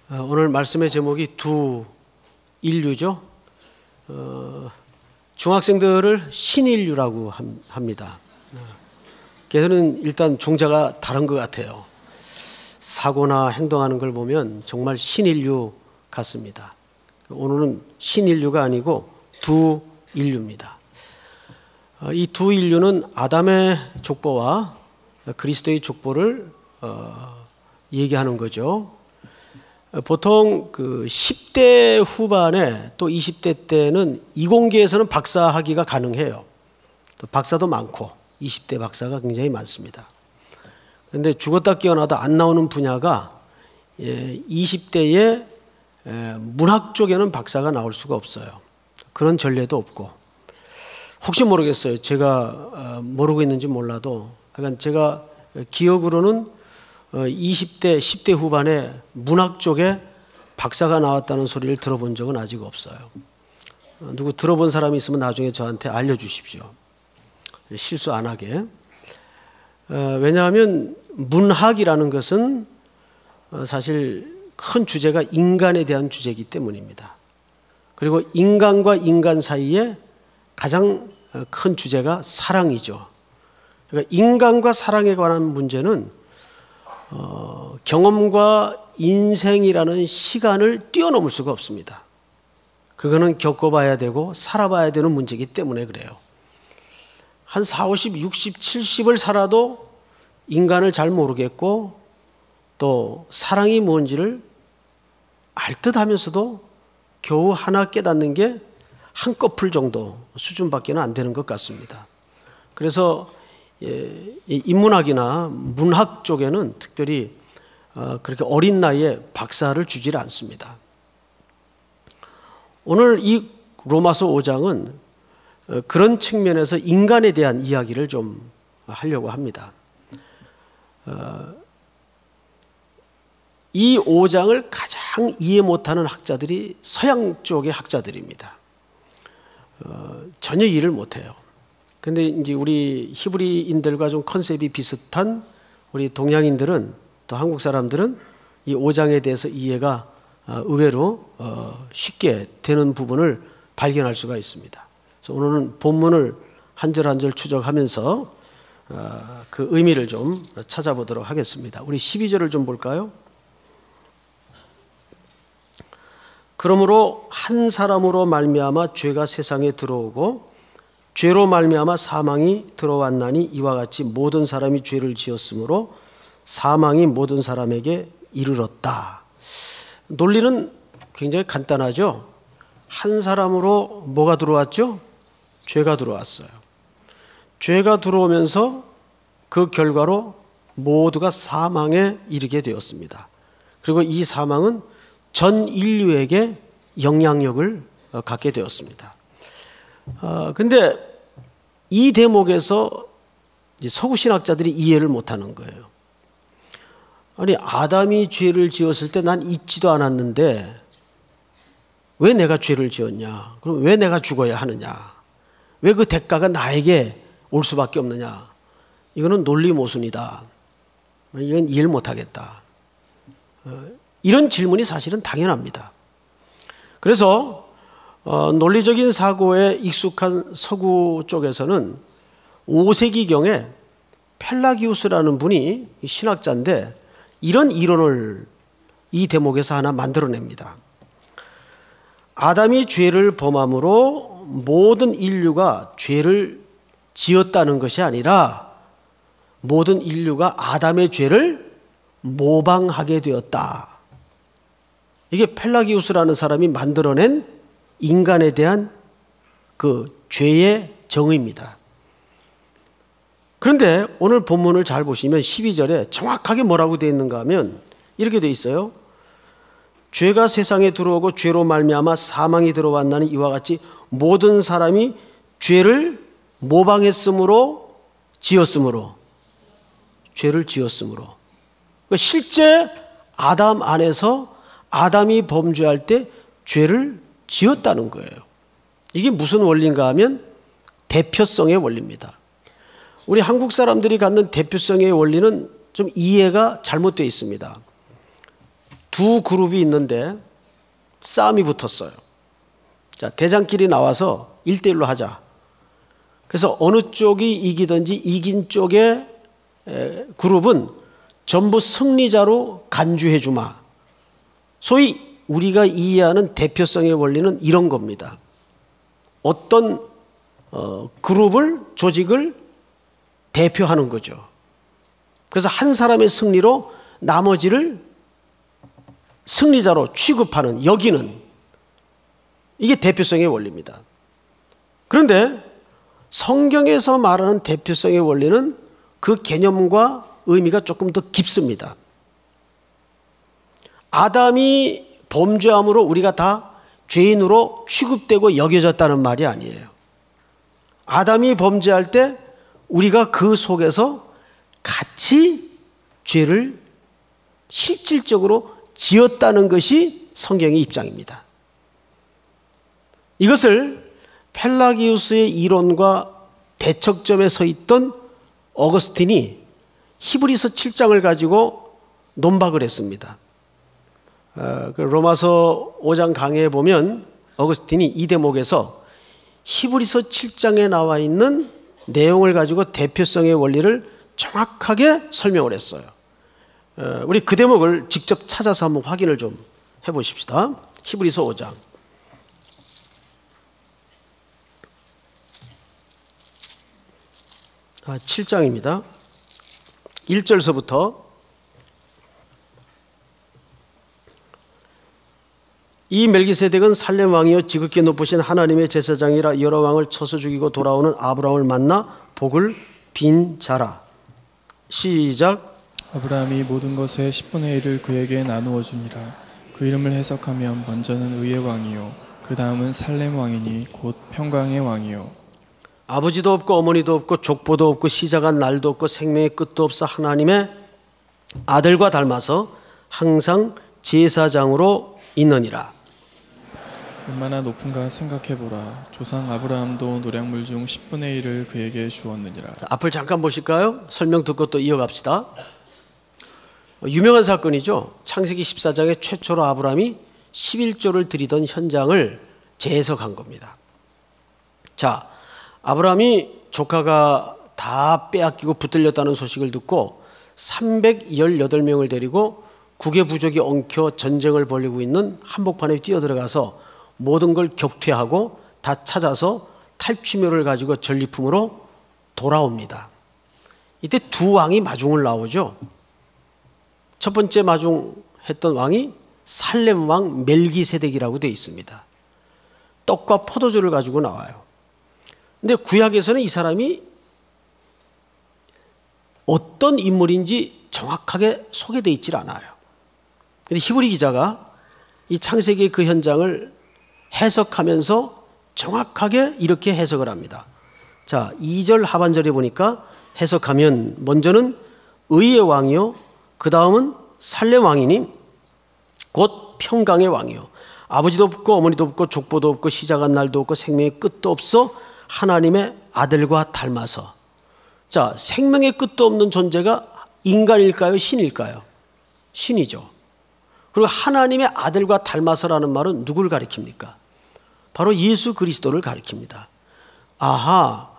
오늘 말씀의 제목이 두 인류죠. 중학생들을 신인류라고 합니다. 걔들은 일단 종자가 다른 것 같아요. 사고나 행동하는 걸 보면 정말 신인류 같습니다. 오늘은 신인류가 아니고 두 인류입니다. 이 두 인류는 아담의 족보와 그리스도의 족보를 얘기하는 거죠. 보통 그 10대 후반에 또 20대 때는 이공계에서는 박사학위가 가능해요. 또 박사도 많고 20대 박사가 굉장히 많습니다. 그런데 죽었다 깨어나도 안 나오는 분야가 20대에 문학 쪽에는 박사가 나올 수가 없어요. 그런 전례도 없고, 혹시 모르겠어요. 제가 모르고 있는지 몰라도 약간 제가 기억으로는 20대, 10대 후반에 문학 쪽에 박사가 나왔다는 소리를 들어본 적은 아직 없어요. 누구 들어본 사람이 있으면 나중에 저한테 알려주십시오. 실수 안 하게. 왜냐하면 문학이라는 것은 사실 큰 주제가 인간에 대한 주제이기 때문입니다. 그리고 인간과 인간 사이에 가장 큰 주제가 사랑이죠. 그러니까 인간과 사랑에 관한 문제는 경험과 인생이라는 시간을 뛰어넘을 수가 없습니다. 그거는 겪어봐야 되고 살아봐야 되는 문제이기 때문에 그래요. 한 40, 60, 70을 살아도 인간을 잘 모르겠고 또 사랑이 뭔지를 알 듯 하면서도 겨우 하나 깨닫는 게 한꺼풀 정도 수준밖에 안 되는 것 같습니다. 그래서 인문학이나 문학 쪽에는 특별히 그렇게 어린 나이에 박사를 주질 않습니다. 오늘 이 로마서 5장은 그런 측면에서 인간에 대한 이야기를 좀 하려고 합니다. 이 5장을 가장 이해 못하는 학자들이 서양 쪽의 학자들입니다. 전혀 이해를 못해요. 근데 이제 우리 히브리인들과 좀 컨셉이 비슷한 우리 동양인들은, 또 한국 사람들은 이 5장에 대해서 이해가 의외로 쉽게 되는 부분을 발견할 수가 있습니다. 그래서 오늘은 본문을 한 절 한 절 추적하면서 그 의미를 좀 찾아보도록 하겠습니다. 우리 12절을 좀 볼까요? 그러므로 한 사람으로 말미암아 죄가 세상에 들어오고 죄로 말미암아 사망이 들어왔나니 이와 같이 모든 사람이 죄를 지었으므로 사망이 모든 사람에게 이르렀다. 논리는 굉장히 간단하죠. 한 사람으로 뭐가 들어왔죠? 죄가 들어왔어요. 죄가 들어오면서 그 결과로 모두가 사망에 이르게 되었습니다. 그리고 이 사망은 전 인류에게 영향력을 갖게 되었습니다. 근데 이 대목에서 서구 신학자들이 이해를 못하는 거예요. 아니, 아담이 죄를 지었을 때 난 잊지도 않았는데 왜 내가 죄를 지었냐? 그럼 왜 내가 죽어야 하느냐? 왜 그 대가가 나에게 올 수밖에 없느냐? 이거는 논리 모순이다. 이건 이해를 못하겠다. 이런 질문이 사실은 당연합니다. 그래서 논리적인 사고에 익숙한 서구 쪽에서는 5세기경에 펠라기우스라는 분이 신학자인데 이런 이론을 이 대목에서 하나 만들어냅니다. 아담이 죄를 범함으로 모든 인류가 죄를 지었다는 것이 아니라 모든 인류가 아담의 죄를 모방하게 되었다. 이게 펠라기우스라는 사람이 만들어낸 인간에 대한 그 죄의 정의입니다. 그런데 오늘 본문을 잘 보시면 12절에 정확하게 뭐라고 되어 있는가 하면 이렇게 되어 있어요. 죄가 세상에 들어오고 죄로 말미암아 사망이 들어왔나니 이와 같이 모든 사람이 죄를 모방했으므로 죄를 지었으므로. 실제 아담 안에서 아담이 범죄할 때 죄를 지었다는 거예요. 이게 무슨 원리인가 하면 대표성의 원리입니다. 우리 한국 사람들이 갖는 대표성의 원리는 좀 이해가 잘못되어 있습니다. 두 그룹이 있는데 싸움이 붙었어요. 자, 대장끼리 나와서 1대1로 하자. 그래서 어느 쪽이 이기든지 이긴 쪽의 그룹은 전부 승리자로 간주해 주마. 소위 우리가 이해하는 대표성의 원리는 이런 겁니다. 어떤 그룹을, 조직을 대표하는 거죠. 그래서 한 사람의 승리로 나머지를 승리자로 취급하는, 여기는, 이게 대표성의 원리입니다. 그런데 성경에서 말하는 대표성의 원리는 그 개념과 의미가 조금 더 깊습니다. 아담이 범죄함으로 우리가 다 죄인으로 취급되고 여겨졌다는 말이 아니에요. 아담이 범죄할 때 우리가 그 속에서 같이 죄를 실질적으로 지었다는 것이 성경의 입장입니다. 이것을 펠라기우스의 이론과 대척점에 서 있던 어거스틴이 히브리서 7장을 가지고 논박을 했습니다. 로마서 5장 강해에 보면 어거스틴이 이 대목에서 히브리서 7장에 나와 있는 내용을 가지고 대표성의 원리를 정확하게 설명을 했어요. 우리 그 대목을 직접 찾아서 한번 확인을 좀 해보십시다. 히브리서 5장. 7장입니다. 1절서부터 이 멜기세덱은 살렘 왕이요 지극히 높으신 하나님의 제사장이라 여러 왕을 쳐서 죽이고 돌아오는 아브라함을 만나 복을 빈 자라. 시작. 아브라함이 모든 것의 10분의 1을 그에게 나누어 주니라. 그 이름을 해석하면 먼저는 의의 왕이요 그 다음은 살렘 왕이니 곧 평강의 왕이요. 아버지도 없고 어머니도 없고 족보도 없고 시작한 날도 없고 생명의 끝도 없어 하나님의 아들과 닮아서 항상 제사장으로 있느니라. 얼마나 높은가 생각해보라. 조상 아브라함도 노량물 중 10분의 1을 그에게 주었느니라. 자, 앞을 잠깐 보실까요? 설명 듣고 또 이어갑시다. 유명한 사건이죠. 창세기 14장에 최초로 아브라함이 11조를 드리던 현장을 재해석한 겁니다. 자, 아브라함이 조카가 다 빼앗기고 붙들렸다는 소식을 듣고 318명을 데리고 국의 부족이 엉켜 전쟁을 벌이고 있는 한복판에 뛰어들어가서 모든 걸 격퇴하고 다 찾아서 탈취묘를 가지고 전리품으로 돌아옵니다. 이때 두 왕이 마중을 나오죠. 첫 번째 마중했던 왕이 살렘 왕 멜기세덱이라고 되어 있습니다. 떡과 포도주를 가지고 나와요. 근데 구약에서는 이 사람이 어떤 인물인지 정확하게 소개되어 있질 않아요. 근데 히브리 기자가 이 창세기의 그 현장을 해석하면서 정확하게 이렇게 해석을 합니다. 자, 2절 하반절에 보니까 해석하면 먼저는 의의 왕이요 그 다음은 살렘 왕이니 곧 평강의 왕이요 아버지도 없고 어머니도 없고 족보도 없고 시작한 날도 없고 생명의 끝도 없어 하나님의 아들과 닮아서. 자, 생명의 끝도 없는 존재가 인간일까요? 신일까요? 신이죠. 그리고 하나님의 아들과 닮아서라는 말은 누굴 가리킵니까? 바로 예수 그리스도를 가리킵니다. 아하,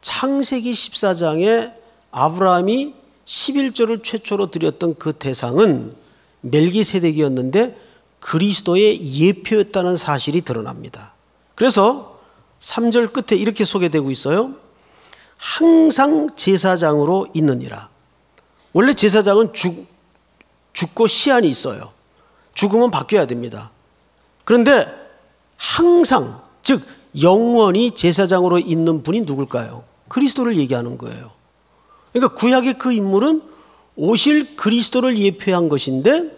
창세기 14장에 아브라함이 11조를 최초로 드렸던 그 대상은 멜기세덱이었는데 그리스도의 예표였다는 사실이 드러납니다. 그래서 3절 끝에 이렇게 소개되고 있어요. 항상 제사장으로 있느니라. 원래 제사장은 죽고 시한이 있어요. 죽으면 바뀌어야 됩니다. 그런데 항상, 즉 영원히 제사장으로 있는 분이 누굴까요? 그리스도를 얘기하는 거예요. 그러니까 구약의 그 인물은 오실 그리스도를 예표한 것인데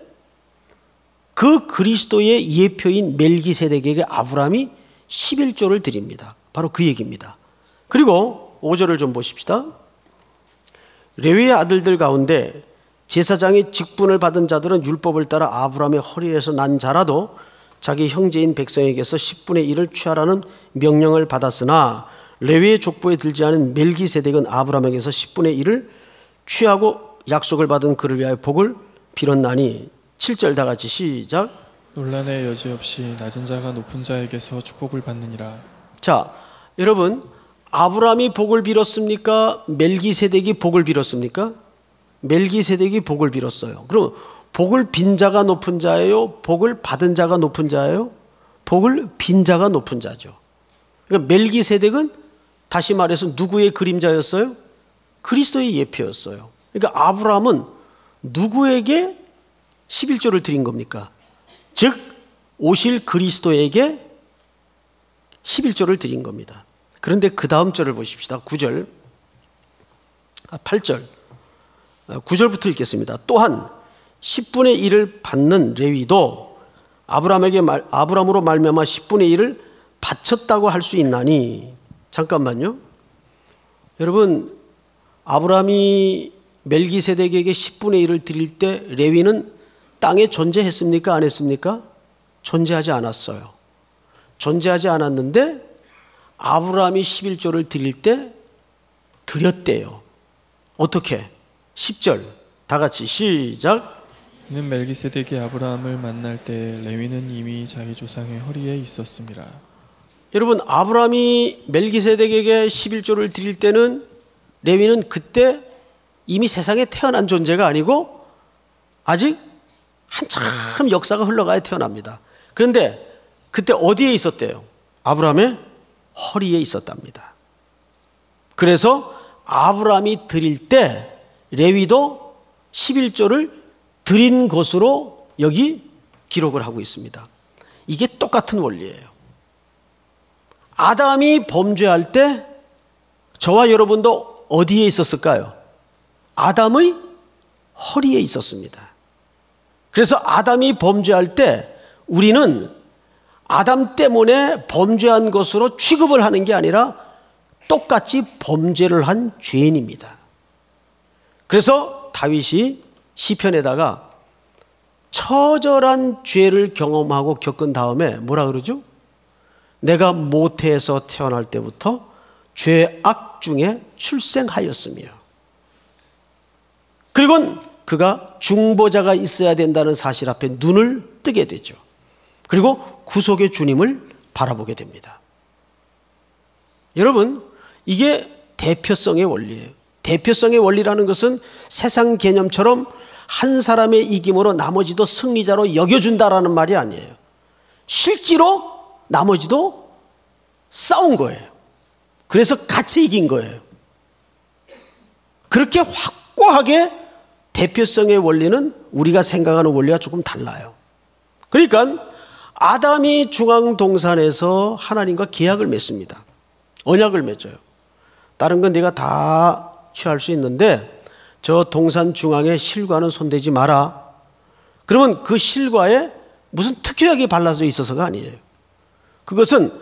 그 그리스도의 예표인 멜기세덱에게 아브라함이 11조를 드립니다. 바로 그 얘기입니다. 그리고 5절을 좀 보십시다. 레위의 아들들 가운데 제사장의 직분을 받은 자들은 율법을 따라 아브라함의 허리에서 난 자라도 자기 형제인 백성에게서 10분의 1을 취하라는 명령을 받았으나 레위의 족보에 들지 않은 멜기세덱은 아브라함에게서 10분의 1을 취하고 약속을 받은 그를 위하여 복을 빌었나니. 7절 다 같이 시작. 논란의 여지 없이 낮은 자가 높은 자에게서 축복을 받느니라. 자, 여러분, 아브라함이 복을 빌었습니까? 멜기세덱이 복을 빌었습니까? 멜기세덱이 복을 빌었어요. 그럼 복을 빈 자가 높은 자예요? 복을 받은 자가 높은 자예요? 복을 빈 자가 높은 자죠. 그러니까 멜기세덱은 다시 말해서 누구의 그림자였어요? 그리스도의 예표였어요. 그러니까 아브라함은 누구에게 11조를 드린 겁니까? 즉 오실 그리스도에게 11조를 드린 겁니다. 그런데 그 다음 절을 보십시다. 9절, 8절, 9절부터 읽겠습니다. 또한 10분의 1을 받는 레위도 아브라함으로 말미암아 10분의 1을 바쳤다고 할 수 있나니. 잠깐만요. 여러분, 아브라함이 멜기세덱에게 10분의 1을 드릴 때 레위는 땅에 존재했습니까? 안 했습니까? 존재하지 않았어요. 존재하지 않았는데 아브라함이 11조를 드릴 때 드렸대요. 어떻게? 10절 다 같이 시작. 이는 멜기세덱이 아브라함을 만날 때 레위는 이미 자기 조상의 허리에 있었습니다. 여러분, 아브라함이 멜기세덱에게 11조를 드릴 때는 레위는 그때 이미 세상에 태어난 존재가 아니고 아직 한참 역사가 흘러가야 태어납니다. 그런데 그때 어디에 있었대요? 아브라함의 허리에 있었답니다. 그래서 아브라함이 드릴 때 레위도 11조를 드린 것으로 여기 기록을 하고 있습니다. 이게 똑같은 원리예요. 아담이 범죄할 때 저와 여러분도 어디에 있었을까요? 아담의 허리에 있었습니다. 그래서 아담이 범죄할 때 우리는 아담 때문에 범죄한 것으로 취급을 하는 게 아니라 똑같이 범죄를 한 죄인입니다. 그래서 다윗이 시편에다가 처절한 죄를 경험하고 겪은 다음에 뭐라 그러죠? 내가 모태에서 태어날 때부터 죄악 중에 출생하였으며, 그리고 그가 중보자가 있어야 된다는 사실 앞에 눈을 뜨게 되죠. 그리고 구속의 주님을 바라보게 됩니다. 여러분, 이게 대표성의 원리예요. 대표성의 원리라는 것은 세상 개념처럼 한 사람의 이김으로 나머지도 승리자로 여겨준다라는 말이 아니에요. 실제로 나머지도 싸운 거예요. 그래서 같이 이긴 거예요. 그렇게 확고하게 대표성의 원리는 우리가 생각하는 원리와 조금 달라요. 그러니까 아담이 중앙동산에서 하나님과 계약을 맺습니다. 언약을 맺어요. 다른 건 내가 다 취할 수 있는데 저 동산 중앙에 실과는 손대지 마라. 그러면 그 실과에 무슨 특효약이 발라져 있어서가 아니에요. 그것은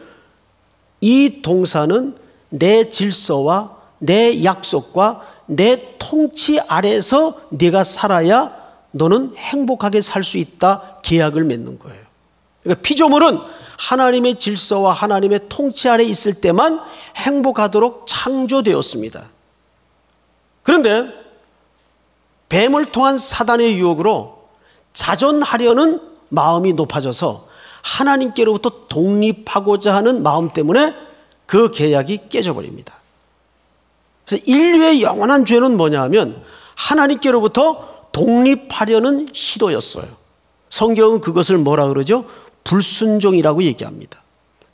이 동산은 내 질서와 내 약속과 내 통치 아래서 네가 살아야 너는 행복하게 살 수 있다 계약을 맺는 거예요. 그러니까 피조물은 하나님의 질서와 하나님의 통치 아래 있을 때만 행복하도록 창조되었습니다. 그런데 뱀을 통한 사단의 유혹으로 자존하려는 마음이 높아져서 하나님께로부터 독립하고자 하는 마음 때문에 그 계약이 깨져버립니다. 그래서 인류의 영원한 죄는 뭐냐 하면 하나님께로부터 독립하려는 시도였어요. 성경은 그것을 뭐라 그러죠? 불순종이라고 얘기합니다.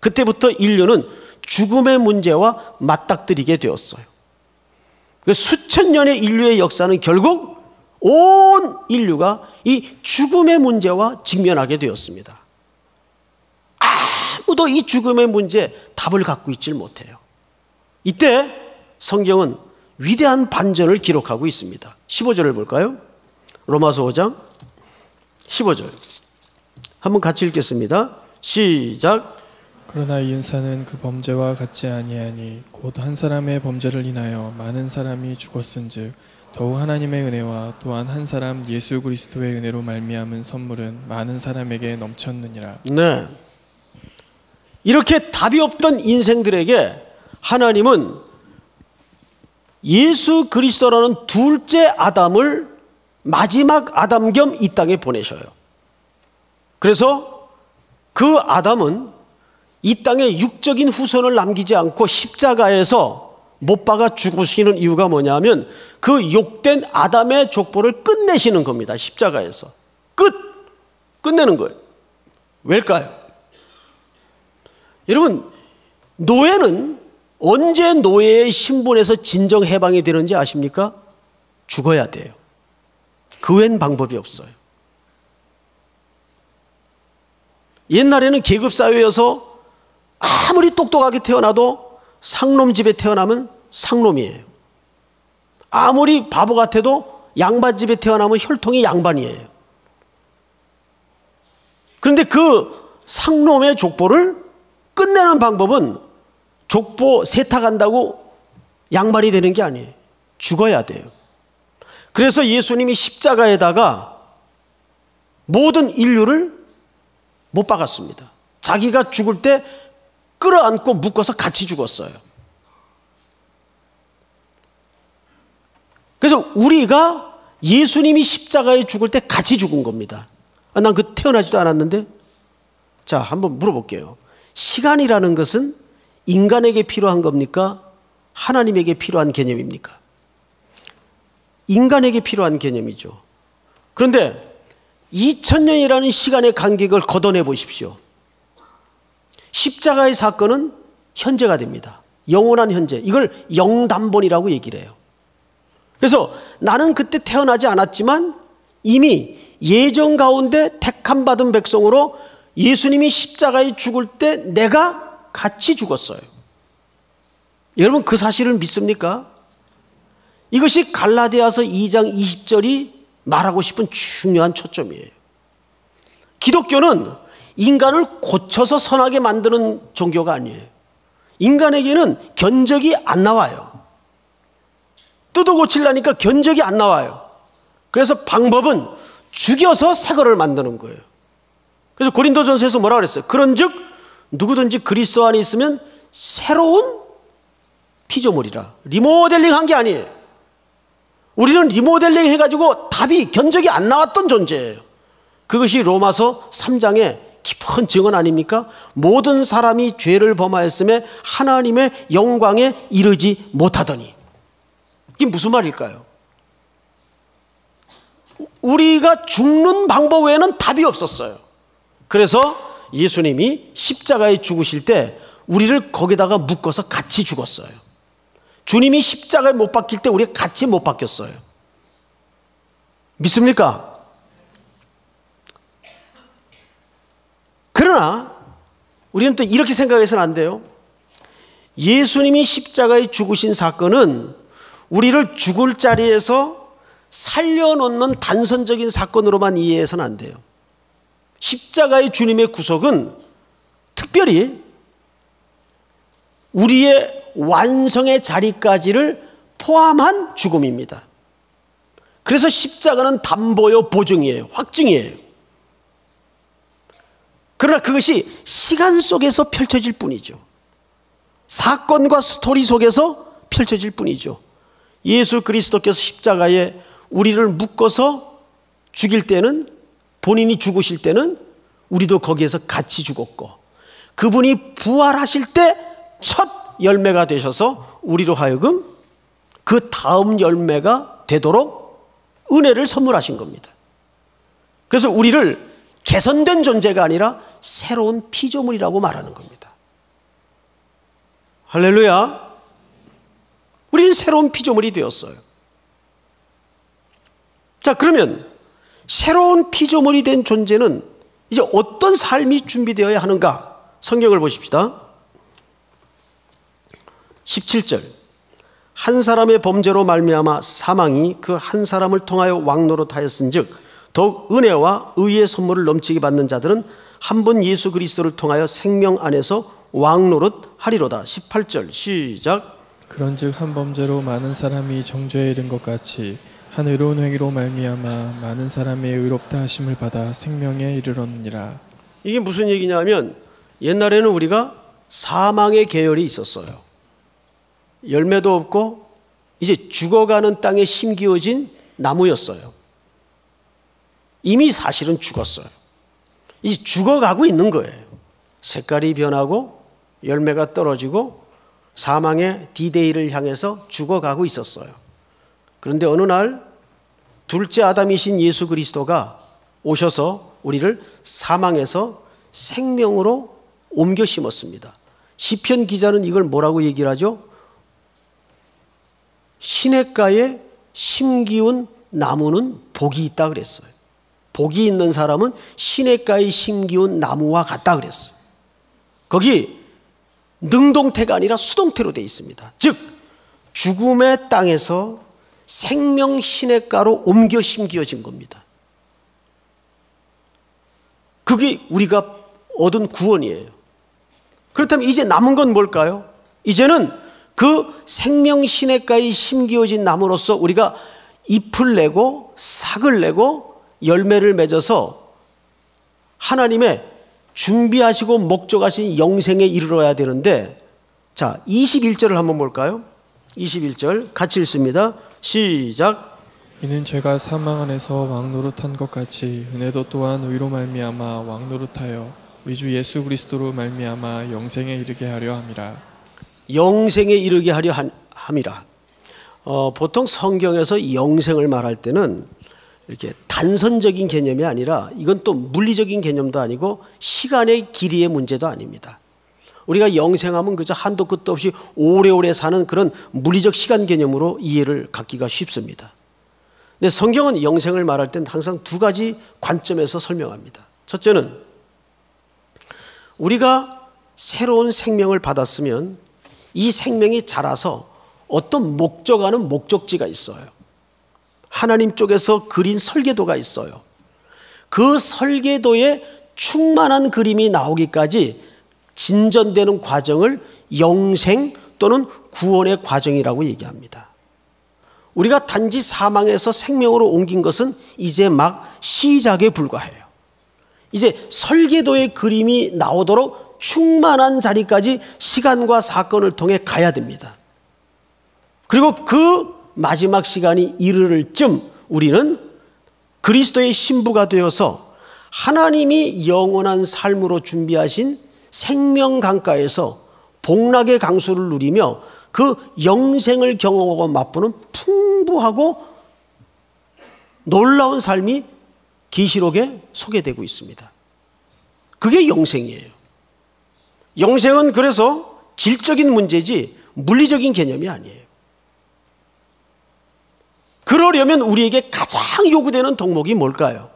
그때부터 인류는 죽음의 문제와 맞닥뜨리게 되었어요. 수천 년의 인류의 역사는 결국 온 인류가 이 죽음의 문제와 직면하게 되었습니다. 아무도 이 죽음의 문제에 답을 갖고 있질 못해요. 이때 성경은 위대한 반전을 기록하고 있습니다. 15절을 볼까요? 로마서 5장 15절 한번 같이 읽겠습니다. 시작. 그러나 이 은사는 그 범죄와 같지 아니하니 곧 한 사람의 범죄를 인하여 많은 사람이 죽었은즉 더욱 하나님의 은혜와 또한 한 사람 예수 그리스도의 은혜로 말미암은 선물은 많은 사람에게 넘쳤느니라. 네, 이렇게 답이 없던 인생들에게 하나님은 예수 그리스도라는 둘째 아담을 마지막 아담 겸 이 땅에 보내셔요. 그래서 그 아담은 이 땅에 육적인 후손을 남기지 않고 십자가에서 못 박아 죽으시는 이유가 뭐냐면 그 욕된 아담의 족보를 끝내시는 겁니다. 십자가에서 끝내는 거예요. 왜일까요? 여러분, 노예는 언제 노예의 신분에서 진정 해방이 되는지 아십니까? 죽어야 돼요. 그 외엔 방법이 없어요. 옛날에는 계급사회여서 아무리 똑똑하게 태어나도 상놈 집에 태어나면 상놈이에요. 아무리 바보 같아도 양반 집에 태어나면 혈통이 양반이에요. 그런데 그 상놈의 족보를 끝내는 방법은 족보 세탁한다고 양반이 되는 게 아니에요. 죽어야 돼요. 그래서 예수님이 십자가에다가 모든 인류를 못 박았습니다. 자기가 죽을 때 끌어안고 묶어서 같이 죽었어요. 그래서 우리가 예수님이 십자가에 죽을 때 같이 죽은 겁니다. 난 그 태어나지도 않았는데. 자, 한번 물어볼게요. 시간이라는 것은 인간에게 필요한 겁니까? 하나님에게 필요한 개념입니까? 인간에게 필요한 개념이죠. 그런데 2000년이라는 시간의 간격을 걷어내 보십시오. 십자가의 사건은 현재가 됩니다. 영원한 현재. 이걸 영단본이라고 얘기를 해요. 그래서 나는 그때 태어나지 않았지만 이미 예정 가운데 택함 받은 백성으로 예수님이 십자가에 죽을 때 내가 같이 죽었어요. 여러분, 그 사실을 믿습니까? 이것이 갈라디아서 2장 20절이 말하고 싶은 중요한 초점이에요. 기독교는 인간을 고쳐서 선하게 만드는 종교가 아니에요. 인간에게는 견적이 안 나와요. 뜯어 고치려니까 견적이 안 나와요. 그래서 방법은 죽여서 새 거를 만드는 거예요. 그래서 고린도전서에서 뭐라고 그랬어요? 그런즉 누구든지 그리스도 안에 있으면 새로운 피조물이라. 리모델링 한 게 아니에요. 우리는 리모델링 해가지고 답이 견적이 안 나왔던 존재예요. 그것이 로마서 3장의 깊은 증언 아닙니까? 모든 사람이 죄를 범하였음에 하나님의 영광에 이르지 못하더니. 이게 무슨 말일까요? 우리가 죽는 방법 외에는 답이 없었어요. 그래서 예수님이 십자가에 죽으실 때 우리를 거기다가 묶어서 같이 죽었어요. 주님이 십자가에 못 박힐 때 우리가 같이 못 박혔어요. 믿습니까? 그러나 우리는 또 이렇게 생각해서는 안 돼요. 예수님이 십자가에 죽으신 사건은 우리를 죽을 자리에서 살려놓는 단선적인 사건으로만 이해해서는 안 돼요. 십자가의 주님의 구속은 특별히 우리의 완성의 자리까지를 포함한 죽음입니다. 그래서 십자가는 담보요, 보증이에요. 확증이에요. 그러나 그것이 시간 속에서 펼쳐질 뿐이죠. 사건과 스토리 속에서 펼쳐질 뿐이죠. 예수 그리스도께서 십자가에 우리를 묶어서 죽일 때는, 본인이 죽으실 때는 우리도 거기에서 같이 죽었고, 그분이 부활하실 때 첫 열매가 되셔서 우리로 하여금 그 다음 열매가 되도록 은혜를 선물하신 겁니다. 그래서 우리를 개선된 존재가 아니라 새로운 피조물이라고 말하는 겁니다. 할렐루야. 우리는 새로운 피조물이 되었어요. 자, 그러면 새로운 피조물이 된 존재는 이제 어떤 삶이 준비되어야 하는가? 성경을 보십시다. 17절. 한 사람의 범죄로 말미암아 사망이 그 한 사람을 통하여 왕노릇하였은즉 더욱 은혜와 의의 선물을 넘치게 받는 자들은 한 분 예수 그리스도를 통하여 생명 안에서 왕노릇하리로다. 18절 시작. 그런즉 한 범죄로 많은 사람이 정죄에 이른 것 같이 한 의로운 행위로 말미암아 많은 사람의 의롭다 하심을 받아 생명에 이르렀느니라. 이게 무슨 얘기냐면 옛날에는 우리가 사망의 계열이 있었어요. 열매도 없고 이제 죽어가는 땅에 심기어진 나무였어요. 이미 사실은 죽었어요. 이제 죽어가고 있는 거예요. 색깔이 변하고 열매가 떨어지고 사망의 D-Day를 향해서 죽어가고 있었어요. 그런데 어느 날 둘째 아담이신 예수 그리스도가 오셔서 우리를 사망에서 생명으로 옮겨 심었습니다. 시편 기자는 이걸 뭐라고 얘기를 하죠? 시냇가에 심기운 나무는 복이 있다 그랬어요. 복이 있는 사람은 시냇가에 심기운 나무와 같다 그랬어요. 거기 능동태가 아니라 수동태로 되어 있습니다. 즉 죽음의 땅에서 생명 시냇가로 옮겨 심겨진 겁니다. 그게 우리가 얻은 구원이에요. 그렇다면 이제 남은 건 뭘까요? 이제는 그 생명 시냇가에 심겨진 나무로서 우리가 잎을 내고 싹을 내고 열매를 맺어서 하나님의 준비하시고 목적하신 영생에 이르러야 되는데, 자 21절을 한번 볼까요? 21절 같이 읽습니다. 시작. 이는 죄가 사망 안에서 왕노릇한 것 같이 은혜도 또한 의로 말미암아 왕노릇하여 우리 주 예수 그리스도로 말미암아 영생에 이르게 하려 함이라. 영생에 이르게 하려 함이라. 보통 성경에서 영생을 말할 때는 이렇게 단선적인 개념이 아니라 이건 또 물리적인 개념도 아니고 시간의 길이의 문제도 아닙니다. 우리가 영생하면 그저 한도 끝도 없이 오래오래 사는 그런 물리적 시간 개념으로 이해를 갖기가 쉽습니다. 근데 성경은 영생을 말할 때는 항상 두 가지 관점에서 설명합니다. 첫째는 우리가 새로운 생명을 받았으면 이 생명이 자라서 어떤 목적하는 목적지가 있어요. 하나님 쪽에서 그린 설계도가 있어요. 그 설계도에 충만한 그림이 나오기까지 진전되는 과정을 영생 또는 구원의 과정이라고 얘기합니다. 우리가 단지 사망에서 생명으로 옮긴 것은 이제 막 시작에 불과해요. 이제 설계도의 그림이 나오도록 충만한 자리까지 시간과 사건을 통해 가야 됩니다. 그리고 그 마지막 시간이 이르를 쯤 우리는 그리스도의 신부가 되어서 하나님이 영원한 삶으로 준비하신 생명 강가에서 복락의 강수를 누리며 그 영생을 경험하고 맛보는 풍부하고 놀라운 삶이 계시록에 소개되고 있습니다. 그게 영생이에요. 영생은 그래서 질적인 문제지 물리적인 개념이 아니에요. 그러려면 우리에게 가장 요구되는 덕목이 뭘까요?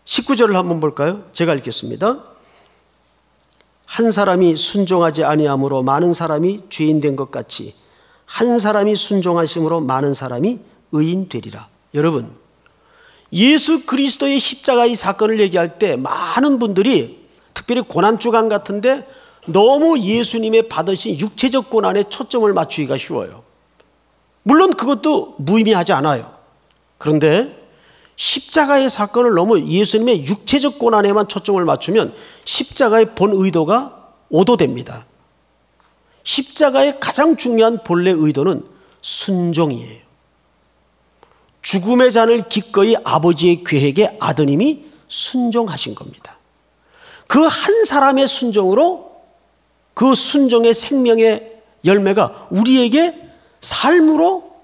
19절을 한번 볼까요? 제가 읽겠습니다. 한 사람이 순종하지 아니함으로 많은 사람이 죄인 된 것 같이 한 사람이 순종하심으로 많은 사람이 의인 되리라. 여러분, 예수 그리스도의 십자가의 사건을 얘기할 때 많은 분들이 특별히 고난주간 같은데 너무 예수님의 받으신 육체적 고난에 초점을 맞추기가 쉬워요. 물론 그것도 무의미하지 않아요. 그런데 십자가의 사건을 너무 예수님의 육체적 고난에만 초점을 맞추면 십자가의 본 의도가 오도됩니다. 십자가의 가장 중요한 본래 의도는 순종이에요. 죽음의 잔을 기꺼이 아버지의 계획에 아드님이 순종하신 겁니다. 그 한 사람의 순종으로 그 순종의 생명의 열매가 우리에게 삶으로,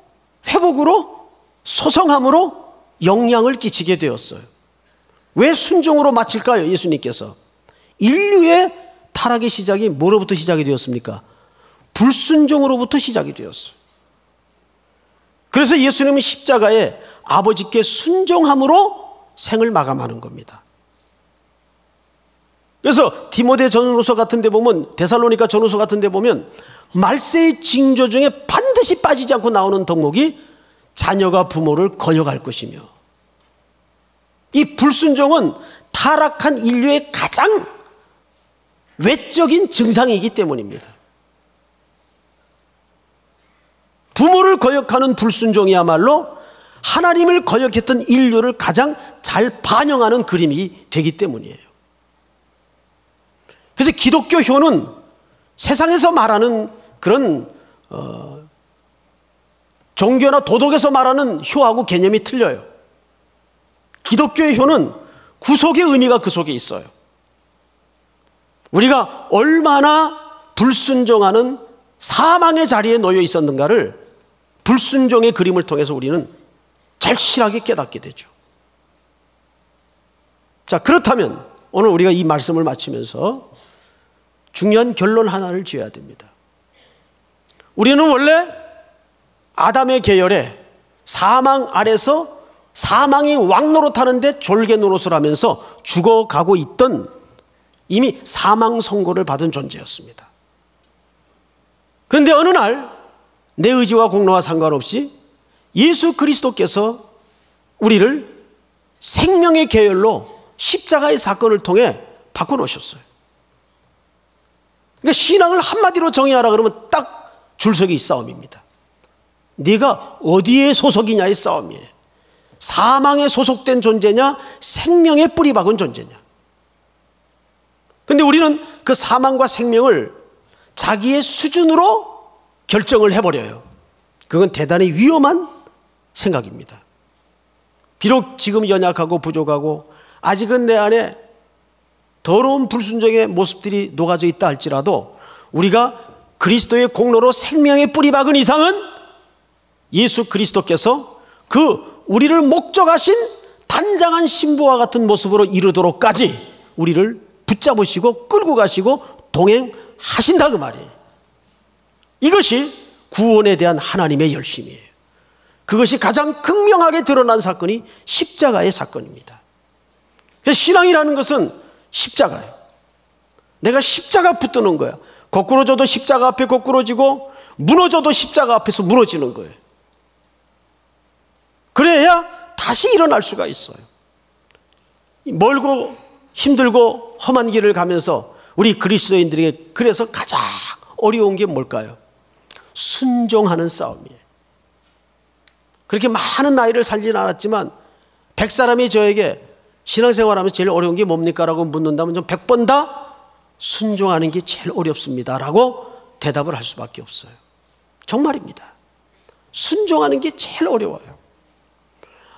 회복으로, 소성함으로 영향을 끼치게 되었어요. 왜 순종으로 마칠까요? 예수님께서 인류의 타락의 시작이 뭐로부터 시작이 되었습니까? 불순종으로부터 시작이 되었어요. 그래서 예수님은 십자가에 아버지께 순종함으로 생을 마감하는 겁니다. 그래서 디모데 전후서 같은 데 보면, 데살로니가 전후서 같은 데 보면 말세의 징조 중에 반드시 빠지지 않고 나오는 덕목이 자녀가 부모를 거역할 것이며, 이 불순종은 타락한 인류의 가장 외적인 증상이기 때문입니다. 부모를 거역하는 불순종이야말로 하나님을 거역했던 인류를 가장 잘 반영하는 그림이 되기 때문이에요. 그래서 기독교효는 세상에서 말하는 그런 종교나 도덕에서 말하는 효하고 개념이 틀려요. 기독교의 효는 구속의 의미가 그 속에 있어요. 우리가 얼마나 불순종하는 사망의 자리에 놓여 있었는가를 불순종의 그림을 통해서 우리는 절실하게 깨닫게 되죠. 자, 그렇다면 오늘 우리가 이 말씀을 마치면서 중요한 결론 하나를 지어야 됩니다. 우리는 원래 아담의 계열에 사망 아래서 사망이 왕노릇하는데 졸개 노릇을 하면서 죽어가고 있던 이미 사망 선고를 받은 존재였습니다. 그런데 어느 날 내 의지와 공로와 상관없이 예수 그리스도께서 우리를 생명의 계열로 십자가의 사건을 통해 바꿔놓으셨어요. 그러니까 신앙을 한마디로 정의하라 그러면 딱 줄서기 싸움입니다. 네가 어디에 소속이냐의 싸움이에요. 사망에 소속된 존재냐, 생명에 뿌리 박은 존재냐. 그런데 우리는 그 사망과 생명을 자기의 수준으로 결정을 해버려요. 그건 대단히 위험한 생각입니다. 비록 지금 연약하고 부족하고 아직은 내 안에 더러운 불순종의 모습들이 녹아져 있다 할지라도 우리가 그리스도의 공로로 생명에 뿌리 박은 이상은 예수 그리스도께서 그 우리를 목적하신 단장한 신부와 같은 모습으로 이르도록까지 우리를 붙잡으시고 끌고 가시고 동행하신다 그 말이에요. 이것이 구원에 대한 하나님의 열심이에요. 그것이 가장 극명하게 드러난 사건이 십자가의 사건입니다. 그래서 신앙이라는 것은 십자가예요. 내가 십자가 붙드는 거야. 거꾸로 져도 십자가 앞에 거꾸로지고 무너져도 십자가 앞에서 무너지는 거예요. 그래야 다시 일어날 수가 있어요. 멀고 힘들고 험한 길을 가면서 우리 그리스도인들에게 그래서 가장 어려운 게 뭘까요? 순종하는 싸움이에요. 그렇게 많은 나이를 살지는 않았지만 100사람이 저에게 신앙생활하면서 제일 어려운 게 뭡니까? 라고 묻는다면 좀 100번 다 순종하는 게 제일 어렵습니다 라고 대답을 할 수밖에 없어요. 정말입니다. 순종하는 게 제일 어려워요.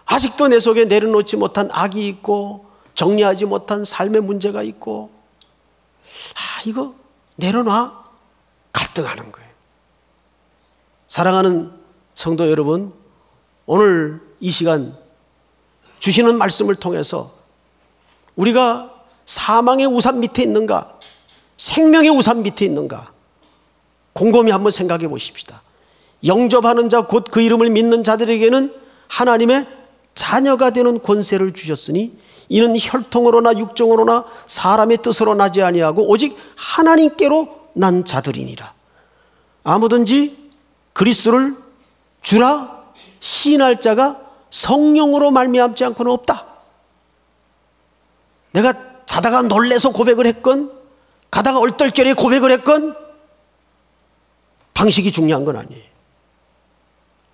아직도 내 속에 내려놓지 못한 악이 있고 정리하지 못한 삶의 문제가 있고 이거 내려놔? 갈등하는 거예요. 사랑하는 성도 여러분, 오늘 이 시간 주시는 말씀을 통해서 우리가 사망의 우산 밑에 있는가, 생명의 우산 밑에 있는가 곰곰이 한번 생각해 보십시다. 영접하는 자 곧 그 이름을 믿는 자들에게는 하나님의 자녀가 되는 권세를 주셨으니 이는 혈통으로나 육정으로나 사람의 뜻으로 나지 아니하고 오직 하나님께로 난 자들이니라. 아무든지 그리스도를 주라 시인할 자가 성령으로 말미암지 않고는 없다. 내가 자다가 놀래서 고백을 했건 가다가 얼떨결에 고백을 했건 방식이 중요한 건 아니에요.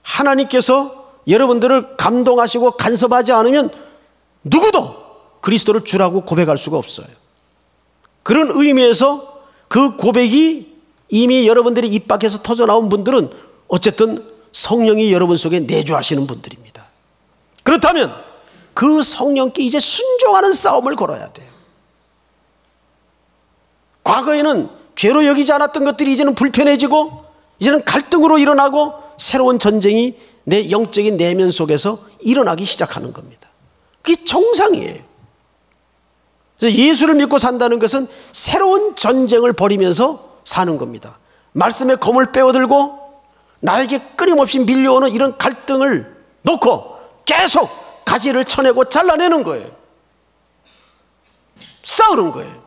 하나님께서 여러분들을 감동하시고 간섭하지 않으면 누구도 그리스도를 주라고 고백할 수가 없어요. 그런 의미에서 그 고백이 이미 여러분들이 입 밖에서 터져나온 분들은 어쨌든 성령이 여러분 속에 내주하시는 분들입니다. 그렇다면 그 성령께 이제 순종하는 싸움을 걸어야 돼요. 과거에는 죄로 여기지 않았던 것들이 이제는 불편해지고 이제는 갈등으로 일어나고 새로운 전쟁이 내 영적인 내면 속에서 일어나기 시작하는 겁니다. 그게 정상이에요. 그래서 예수를 믿고 산다는 것은 새로운 전쟁을 벌이면서 사는 겁니다. 말씀의 검을 빼어들고 나에게 끊임없이 밀려오는 이런 갈등을 놓고 계속 가지를 쳐내고 잘라내는 거예요. 싸우는 거예요.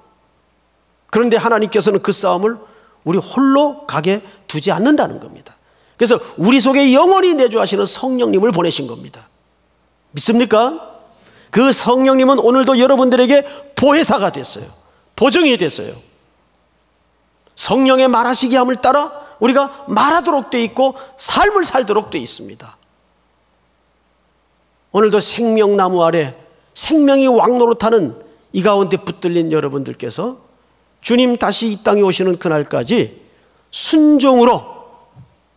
그런데 하나님께서는 그 싸움을 우리 홀로 가게 두지 않는다는 겁니다. 그래서 우리 속에 영원히 내주하시는 성령님을 보내신 겁니다. 믿습니까? 그 성령님은 오늘도 여러분들에게 보혜사가 됐어요. 보증이 됐어요. 성령의 말하시기 함을 따라 우리가 말하도록 돼 있고 삶을 살도록 돼 있습니다. 오늘도 생명나무 아래 생명이 왕노릇하는 이 가운데 붙들린 여러분들께서 주님 다시 이 땅에 오시는 그날까지 순종으로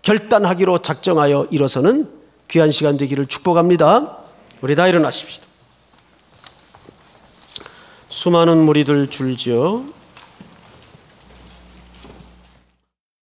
결단하기로 작정하여 일어서는 귀한 시간 되기를 축복합니다. 우리 다 일어나십시다. 수많은 무리들 줄지어